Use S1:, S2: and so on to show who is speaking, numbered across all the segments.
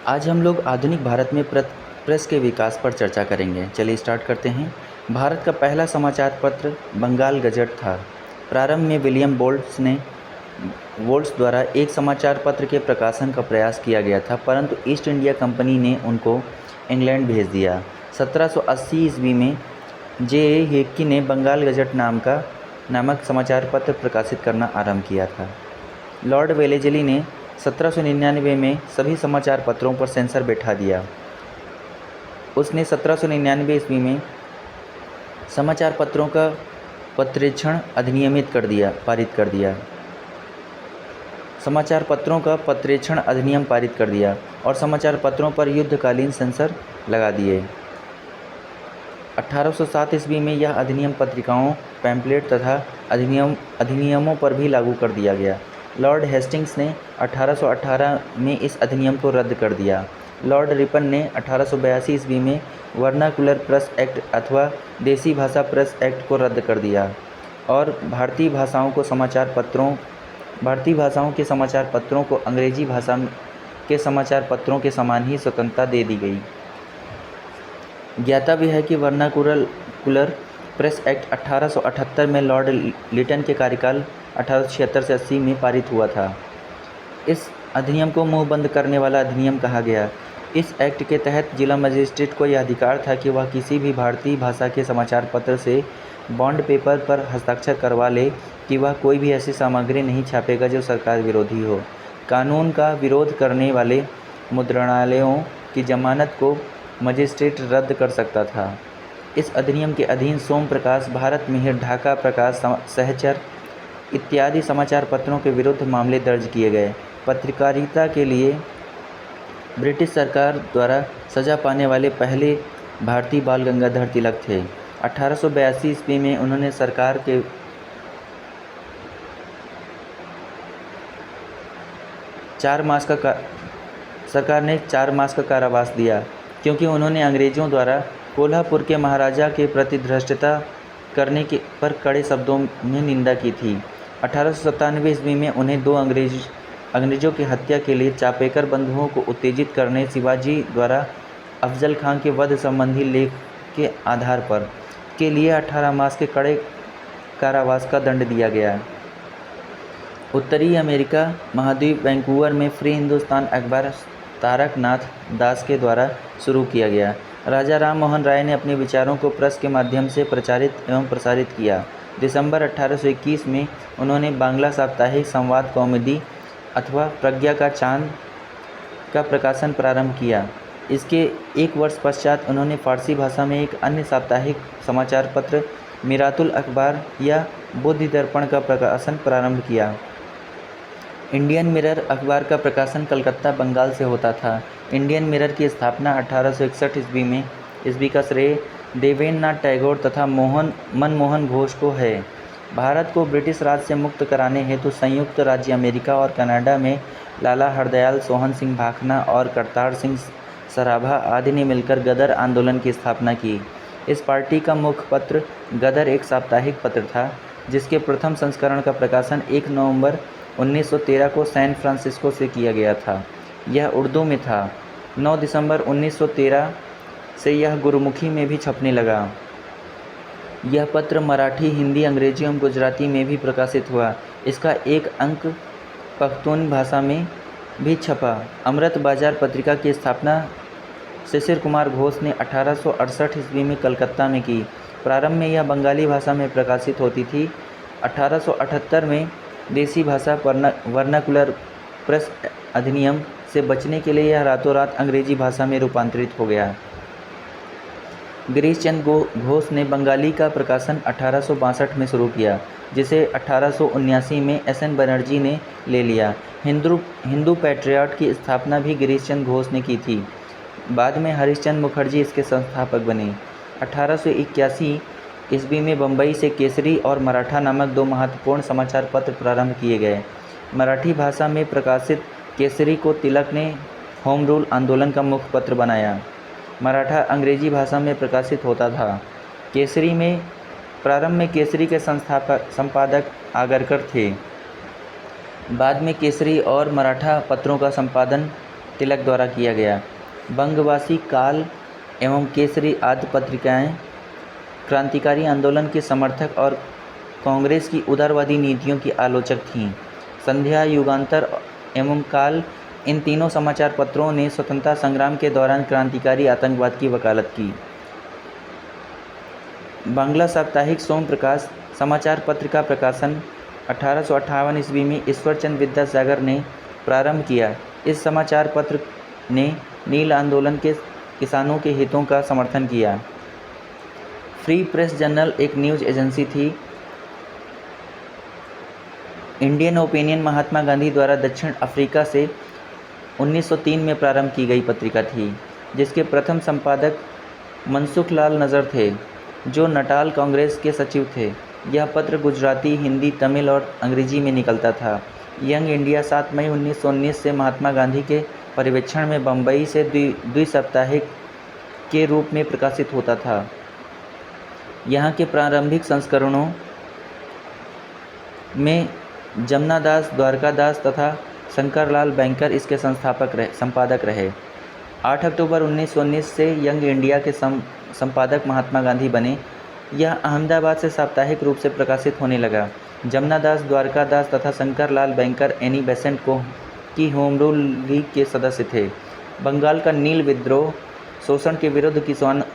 S1: आज हम लोग आधुनिक भारत में प्रेस के विकास पर चर्चा करेंगे। चलिए स्टार्ट करते हैं। भारत का पहला समाचार पत्र बंगाल गजट था। प्रारंभ में विलियम वोल्ट्स द्वारा एक समाचार पत्र के प्रकाशन का प्रयास किया गया था, परंतु ईस्ट इंडिया कंपनी ने उनको इंग्लैंड भेज दिया। 1780 ईस्वी में जे हेक्की ने बंगाल गजट नामक समाचार पत्र प्रकाशित करना आरंभ किया था। लॉर्ड वेलेजली ने 1799 में सभी समाचार पत्रों पर सेंसर बैठा दिया। उसने 1799 ईस्वी में समाचार पत्रों का पत्रेक्षण पारित कर दिया। समाचार पत्रों का पत्रेक्षण अधिनियम पारित कर दिया और समाचार पत्रों पर युद्धकालीन सेंसर लगा दिए। 1807 ईस्वी में यह अधिनियम पत्रिकाओं, पैम्फलेट तथा अधिनियमों पर भी लागू कर दिया गया। लॉर्ड हेस्टिंग्स ने 1818 में इस अधिनियम को रद्द कर दिया। लॉर्ड रिपन ने 1882 ईस्वी में वर्नाकुलर प्रेस एक्ट अथवा देसी भाषा प्रेस एक्ट को रद्द कर दिया और भारतीय भाषाओं के समाचार पत्रों को अंग्रेजी भाषा के समाचार पत्रों के समान ही स्वतंत्रता दे दी गई। ज्ञाता भी है कि वर्नाकुलर प्रेस एक्ट 1878 में लॉर्ड लिटन के कार्यकाल 1876 से 80 में पारित हुआ था। इस अधिनियम को मुंह बंद करने वाला अधिनियम कहा गया। इस एक्ट के तहत जिला मजिस्ट्रेट को यह अधिकार था कि वह किसी भी भारतीय भाषा के समाचार पत्र से बॉन्ड पेपर पर हस्ताक्षर करवा ले कि वह कोई भी ऐसी सामग्री नहीं छापेगा जो सरकार विरोधी हो। कानून का विरोध करने वाले मुद्रणालयों की जमानत को मजिस्ट्रेट रद्द कर सकता था। इस अधिनियम के अधीन सोमप्रकाश, भारत मिहिर, ढाका प्रकाश, सहचर इत्यादि समाचार पत्रों के विरुद्ध मामले दर्ज किए गए। पत्रकारिता के लिए ब्रिटिश सरकार द्वारा सजा पाने वाले पहले भारतीय बाल गंगाधर तिलक थे। 1882 ईस्वी में उन्होंने सरकार ने 4 मास का कारावास दिया क्योंकि उन्होंने अंग्रेज़ों द्वारा कोल्हापुर के महाराजा के प्रति धृष्टता करने पर कड़े शब्दों में निंदा की थी। 1897 ईस्वी में उन्हें 2 अंग्रेज़ों की हत्या के लिए चापेकर बंधुओं को उत्तेजित करने, शिवाजी द्वारा अफजल खां के वध संबंधी लेख के आधार पर के लिए 18 मास के कड़े कारावास का दंड दिया गया। उत्तरी अमेरिका महाद्वीप वैंकूवर में फ्री हिंदुस्तान अखबार तारकनाथ दास के द्वारा शुरू किया गया। राजा राम मोहन राय ने अपने विचारों को प्रेस के माध्यम से प्रचारित एवं प्रसारित किया। दिसंबर 1821 में उन्होंने बांग्ला साप्ताहिक संवाद कौमुदी अथवा प्रज्ञा का चांद का प्रकाशन प्रारंभ किया। इसके 1 वर्ष पश्चात उन्होंने फारसी भाषा में एक अन्य साप्ताहिक समाचार पत्र मिरातुल अखबार या बुद्धि दर्पण का प्रकाशन प्रारंभ किया। इंडियन मिरर अखबार का प्रकाशन कलकत्ता, बंगाल से होता था। इंडियन मिरर की स्थापना 1861 ईस्वी का श्रेय देवेंद्रनाथ टैगोर तथा मनमोहन घोष को है। भारत को ब्रिटिश राज से मुक्त कराने हेतु संयुक्त राज्य अमेरिका और कनाडा में लाला हरदयाल, सोहन सिंह भाखना और करतार सिंह सराभा आदि ने मिलकर गदर आंदोलन की स्थापना की। इस पार्टी का मुख्य पत्र गदर एक साप्ताहिक पत्र था, जिसके प्रथम संस्करण का प्रकाशन 1 नवंबर 1913 को सैन फ्रांसिस्को से किया गया था। यह उर्दू में था। 9 दिसंबर 1913 से यह गुरुमुखी में भी छपने लगा। यह पत्र मराठी, हिंदी, अंग्रेजी एवं गुजराती में भी प्रकाशित हुआ। इसका एक अंक पख्तून भाषा में भी छपा। अमृत बाजार पत्रिका की स्थापना शिशिर कुमार घोष ने 1868 ईस्वी में कलकत्ता में की। प्रारंभ में यह बंगाली भाषा में प्रकाशित होती थी। 1878 में देसी भाषा वर्नाकुलर प्रेस अधिनियम से बचने के लिए यह रातों रात अंग्रेजी भाषा में रूपांतरित हो गया। गिरीश चंद्र घोष ने बंगाली का प्रकाशन 1862 में शुरू किया, जिसे 1879 में SN बनर्जी ने ले लिया। हिंदू पैट्रियट की स्थापना भी गिरीश चंद्र घोष ने की थी। बाद में हरिश्चंद्र मुखर्जी इसके संस्थापक बने। 1881 ईस्वी में बम्बई से केसरी और मराठा नामक 2 महत्वपूर्ण समाचार पत्र प्रारंभ किए गए। मराठी भाषा में प्रकाशित केसरी को तिलक ने होम रूल आंदोलन का मुख्य पत्र बनाया। मराठा अंग्रेजी भाषा में प्रकाशित होता था। प्रारंभ में केसरी के संपादक आगरकर थे। बाद में केसरी और मराठा पत्रों का संपादन तिलक द्वारा किया गया। बंगवासी, काल एवं केसरी आदि पत्रिकाएं क्रांतिकारी आंदोलन के समर्थक और कांग्रेस की उदारवादी नीतियों की आलोचक थीं। संध्या, युगांतर एवं काल, इन तीनों समाचार पत्रों ने स्वतंत्रता संग्राम के दौरान क्रांतिकारी आतंकवाद की वकालत की। बांग्ला साप्ताहिक सोम प्रकाश समाचार पत्र का प्रकाशन 1858 ईस्वी में ईश्वरचंद विद्यासागर ने प्रारंभ किया। इस समाचार पत्र ने नील आंदोलन के किसानों के हितों का समर्थन किया। फ्री प्रेस जर्नल एक न्यूज़ एजेंसी थी। इंडियन ओपिनियन महात्मा गांधी द्वारा दक्षिण अफ्रीका से 1903 में प्रारंभ की गई पत्रिका थी, जिसके प्रथम संपादक मनसुख लाल नज़र थे, जो नटाल कांग्रेस के सचिव थे। यह पत्र गुजराती, हिंदी, तमिल और अंग्रेजी में निकलता था। यंग इंडिया 7 मई 1919 से महात्मा गांधी के पर्यवेक्षण में बम्बई से द्विसाप्ताहिक के रूप में प्रकाशित होता था। यहाँ के प्रारंभिक संस्करणों में जमनादास, द्वारकादास तथा शंकरलाल बैंकर इसके संपादक रहे। 8 अक्टूबर 1919 से यंग इंडिया के संपादक महात्मा गांधी बने। यह अहमदाबाद से साप्ताहिक रूप से प्रकाशित होने लगा। जमनादास, द्वारकादास तथा शंकरलाल बैंकर एनी बेसेंट की होम रूल लीग के सदस्य थे। बंगाल का नील विद्रोह शोषण के विरुद्ध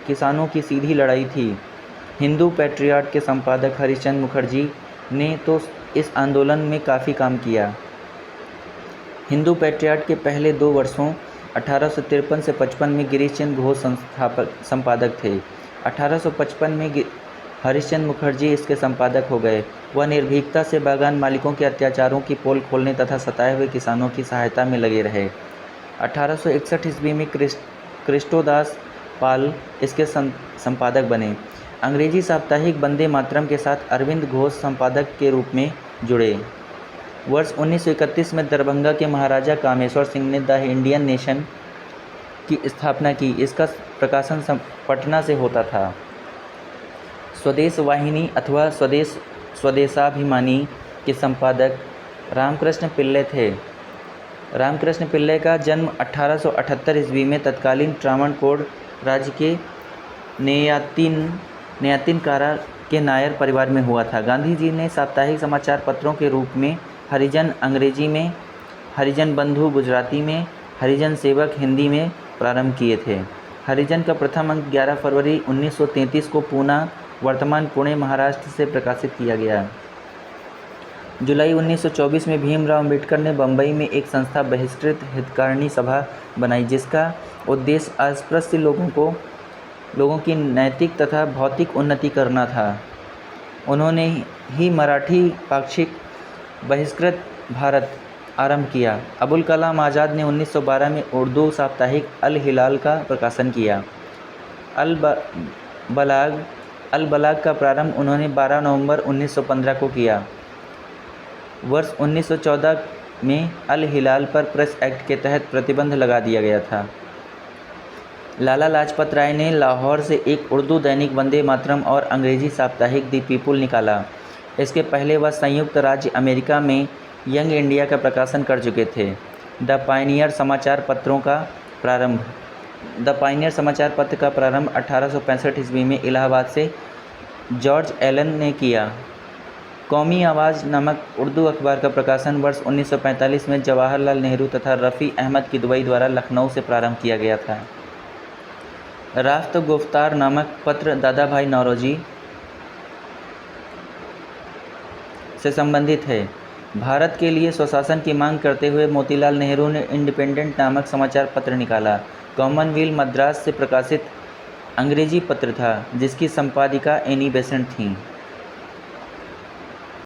S1: किसानों की सीधी लड़ाई थी। हिंदू पैट्रियट के संपादक हरिश्चंद्र मुखर्जी ने तो इस आंदोलन में काफ़ी काम किया। हिंदू पैट्रियट के पहले 2 वर्षों 1853 से 55 में गिरीश चंद्र घोष संपादक थे। 1855 में हरिश्चंद्र मुखर्जी इसके संपादक हो गए। वह निर्भीकता से बागान मालिकों के अत्याचारों की पोल खोलने तथा सताए हुए किसानों की सहायता में लगे रहे। 1861 ईस्वी में कृष्णोदास पाल इसके संपादक बने। अंग्रेजी साप्ताहिक वंदे मातरम के साथ अरविंद घोष संपादक के रूप में जुड़े। वर्ष 1931 में दरभंगा के महाराजा कामेश्वर सिंह ने द इंडियन नेशन की स्थापना की। इसका प्रकाशन पटना से होता था। स्वदेश वाहिनी अथवा स्वदेशाभिमानी के संपादक रामकृष्ण पिल्लै थे। रामकृष्ण पिल्लै का जन्म 1878 ईस्वी में तत्कालीन त्रावणकोर राज्य के नेयतिनकारा के नायर परिवार में हुआ था। गांधी जी ने साप्ताहिक समाचार पत्रों के रूप में हरिजन अंग्रेजी में, हरिजन बंधु गुजराती में, हरिजन सेवक हिंदी में प्रारंभ किए थे। हरिजन का प्रथम अंक 11 फरवरी 1933 को पूना, वर्तमान पुणे, महाराष्ट्र से प्रकाशित किया गया। जुलाई 1924 में भीमराव अम्बेडकर ने बम्बई में एक संस्था बहिष्कृत हितकारिणी सभा बनाई, जिसका उद्देश्य अस्पृश्य लोगों की नैतिक तथा भौतिक उन्नति करना था। उन्होंने ही मराठी पाक्षिक बहिष्कृत भारत आरंभ किया। अबुल कलाम आज़ाद ने 1912 में उर्दू साप्ताहिक अल हिलाल का प्रकाशन किया। अल बलाग का प्रारंभ उन्होंने 12 नवंबर 1915 को किया। वर्ष 1914 में अल हिलाल पर प्रेस एक्ट के तहत प्रतिबंध लगा दिया गया था। लाला लाजपत राय ने लाहौर से एक उर्दू दैनिक वंदे मातरम और अंग्रेजी साप्ताहिक द पीपुल निकाला। इसके पहले वह संयुक्त राज्य अमेरिका में यंग इंडिया का प्रकाशन कर चुके थे। द पायनियर समाचार पत्र का प्रारंभ 1865 ईस्वी में इलाहाबाद से जॉर्ज एलन ने किया। कौमी आवाज़ नामक उर्दू अखबार का प्रकाशन वर्ष 1945 में जवाहरलाल नेहरू तथा रफ़ी अहमद किदवई द्वारा लखनऊ से प्रारंभ किया गया था। राफ्त गुफ्तार नामक पत्र दादा भाई नौरोजी से संबंधित है। भारत के लिए स्वशासन की मांग करते हुए मोतीलाल नेहरू ने इंडिपेंडेंट नामक समाचार पत्र निकाला। कॉमनवेल्थ मद्रास से प्रकाशित अंग्रेजी पत्र था, जिसकी संपादिका एनी बेसेंट थीं।